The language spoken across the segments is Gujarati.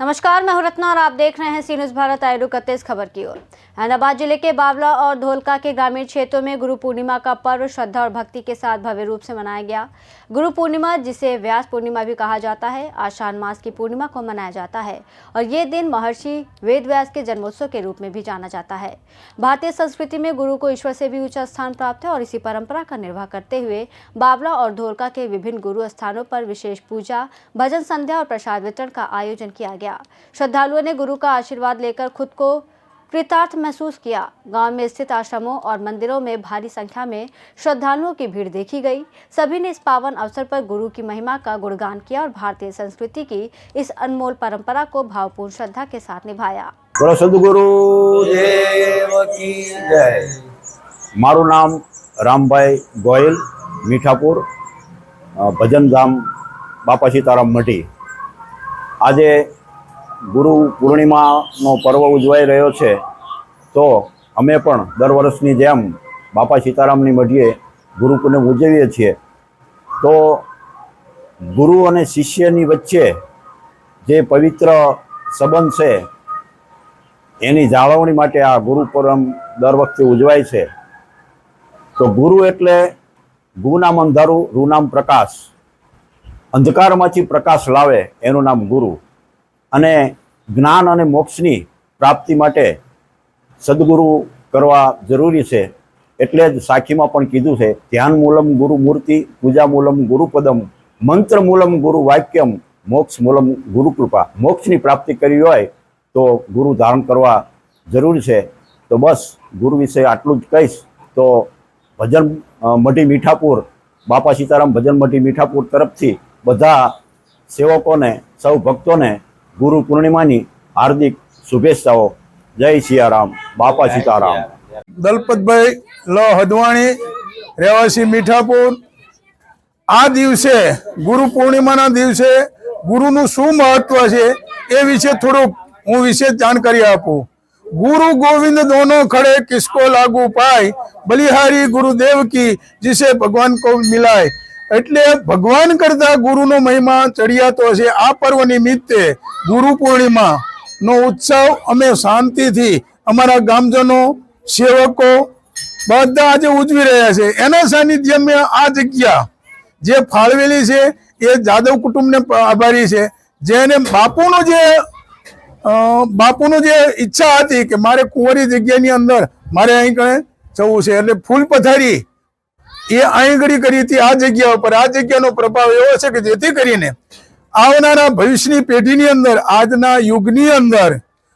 नमस्कार, मैं हूं रत्ना और आप देख रहे हैं सी न्यूज़ भारत। आए रुक तेज खबर की ओर। अहमदाबाद जिले के बावला और धोलका के ग्रामीण क्षेत्रों में गुरु पूर्णिमा का पर्व श्रद्धा और भक्ति के साथ भव्य रूप से मनाया गया। गुरु पूर्णिमा, जिसे व्यास पूर्णिमा भी कहा जाता है, आषाढ़ मास की पूर्णिमा को मनाया जाता है और ये दिन महर्षि वेदव्यास के जन्मोत्सव के रूप में भी जाना जाता है। भारतीय संस्कृति में गुरु को ईश्वर से भी ऊंचा स्थान प्राप्त है और इसी परंपरा का निर्वाह करते हुए बावला और धोलका के विभिन्न गुरु स्थानों पर विशेष पूजा, भजन संध्या और प्रसाद वितरण का आयोजन किया गया। श्रद्धालुओं ने गुरु का आशीर्वाद लेकर खुद को कृतार्थ महसूस किया। गांव में स्थित आश्रमों और मंदिरों में भारी संख्या में श्रद्धालुओं की भीड़ देखी गई। सभी ने इस पावन अवसर पर गुरु की महिमा का गुणगान किया और भारतीय संस्कृति की इस अनमोल परंपरा को भावपूर्ण श्रद्धा के साथ निभाया। सद्गुरु देव की जय। मारू नाम रामभाई गोयल, मीठापुर, भजन धाम बापा सीताराम मठी। आज गुरु पूर्णिमाનો पर्व ઉજવાઈ રહ્યો છે, તો અમે પણ દર વર્ષની જેમ બાપા સીતારામની મઢીએ ગુરુ પૂર્ણિમા ઉજવીએ છીએ। તો ગુરુ અને શિષ્યની વચ્ચે જે પવિત્ર સંબંધ છે એની જાળવણી માટે આ ગુરુ પૂર્ણિમા દર વખતે ઉજવાય છે। તો ગુરુ એટલે ગુ નામ અંધારું, રૂ નામ પ્રકાશ, અંધકારમાંથી પ્રકાશ લાવે એનું નામ ગુરુ। અને જ્ઞાન અને મોક્ષની પ્રાપ્તિ માટે સદગુરુ કરવા જરૂરી છે। એટલે જ સાખીમાં પણ કીધું છે, ધ્યાન મૂલમ ગુરુ મૂર્તિ, પૂજા મૂલમ ગુરુ પદમ, મંત્ર મૂલમ ગુરુ વાક્યમ, મોક્ષ મૂલમ ગુરુ કૃપા। મોક્ષની પ્રાપ્તિ કરવી હોય તો ગુરુ ધારણ કરવા જરૂરી છે। તો બસ ગુરુ વિશે આટલું જ કહીશ। તો ભજન મઢી મીઠાપુર, બાપા સીતારામ ભજન મઢી મીઠાપુર તરફથી બધા સેવકોને, સૌ ભક્તોને गुरु पूर्णिमा की हार्दिक शुभेच्छाओं। जय सियाराम, बापा सीताराम। दलपत भाई ल हदवाणी, રહેવાસી મીઠાપુર। આ દિવસે ગુરુ પૂર્ણિમાના દિવસે ગુરુનું શું મહત્વ છે એ વિશે થોડુંક હું વિશેષ જાણકારી આપું। गुरु गोविंद दोनों खड़े किसको लागू पाए, बलिहारी गुरुदेव की जिसे भगवान को मिलाए। એટલે ભગવાન કરતા ગુરુનો મહિમા ચડિયાતો છે। આ પર્વ નિમિત્તે ગુરુ પૂર્ણિમા નો ઉત્સવ અમે શાંતિથી અમારા ગામજનો, સેવકો બધા આજે ઉજવી રહ્યા છે। એના સાનિધ્યમાં આ જગ્યા જે ફાળવેલી છે એ જાદવ કુટુંબને આભારી છે, જેને બાપુનું જે ઈચ્છા હતી કે મારે કુંવરી જગ્યાની અંદર મારે અહીં કણે જવું છે, એટલે ફૂલ પથારી એ અહીં ઘડી કરી હતી આ જગ્યા ઉપર। આ જગ્યાનો પ્રભાવ એવો છે કે જેથી કરીને આવનારા ભવિષ્યની પેઢીની અંદર, આજના યુગની અંદર,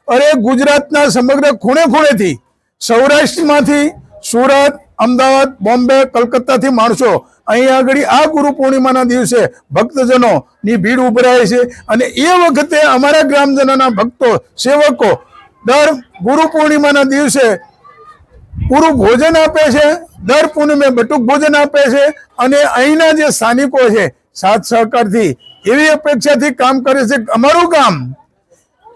અરે ગુજરાતના સમગ્ર ખૂણે ખૂણેથી, સૌરાષ્ટ્રમાંથી, સુરત, અમદાવાદ, બોમ્બે, કલકત્તાથી માણસો અહીં આગળ આ ગુરુ પૂર્ણિમાના દિવસે ભક્તજનોની ભીડ ઉભરાય છે। અને એ વખતે અમારા ગ્રામજનોના ભક્તો, સેવકો દર ગુરુ પૂર્ણિમાના દિવસે પૂરું ભોજન આપે છે। દર પૂર્ણિમે બટુક ભોજન આપે છે અને અહીંના જે સ્થાનિકો છે સાથ સહકારથી એવી અપેક્ષાથી કામ કરે છે। અમારું ગામ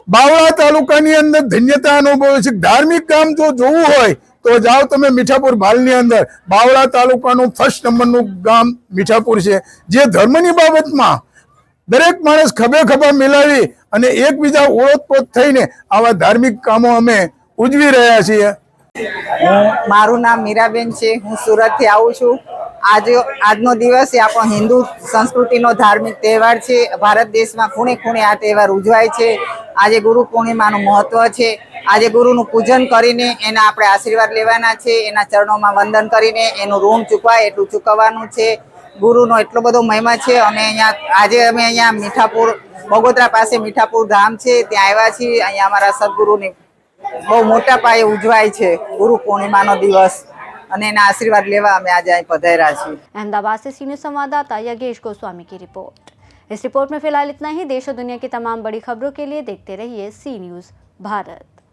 બાવળા તાલુકાની અંદર ધન્યતા અનુભવે છે। ધાર્મિક કામ જો જોવું હોય તો જાઓ તમે મીઠાપુર ભાલની અંદર। બાવળા તાલુકાનું ફર્સ્ટ નંબરનું ગામ મીઠાપુર છે, જે ધર્મની બાબતમાં દરેક માણસ ખભે ખભા મિલાવી અને એકબીજા ઓળખપોત થઈને આવા ધાર્મિક કામો અમે ઉજવી રહ્યા છીએ। મારું નામ મીરાબેન છે, હું સુરતથી આવું છું। આજનો દિવસ એ આપણો હિન્દુ સંસ્કૃતિનો ધાર્મિક તહેવાર છે। ભારત દેશમાં ખૂણે ખૂણે આ તહેવાર ઉજવાય છે। આજે ગુરુ પૂર્ણિમાનું મહત્વ છે। આજે ગુરુનું પૂજન કરીને એના આપણે આશીર્વાદ લેવાના છે, એના ચરણોમાં વંદન કરીને એનું ઋણ ચૂકવાય એટલું ચૂકવવાનું છે। ગુરુનો એટલો બધો મહિમા છે। અમે અહીંયા મીઠાપુર, બગોદરા પાસે મીઠાપુર ધામ છે, ત્યાં આવ્યા છીએ। અહીંયા અમારા સદગુરુની બહુ મોટા પાયે ઉજવાય છે गुरु पूर्णिमा नो दिवस અને એના આશીર્વાદ લેવા અમે આજે અહીં પધાર્યા છીએ। अहमदाबाद से सीनियर संवाददाता योगेश गोस्वामी की रिपोर्ट। इस रिपोर्ट में फिलहाल इतना ही। देश और दुनिया की तमाम बड़ी खबरों के लिए देखते रहिए सी न्यूज़ भारत।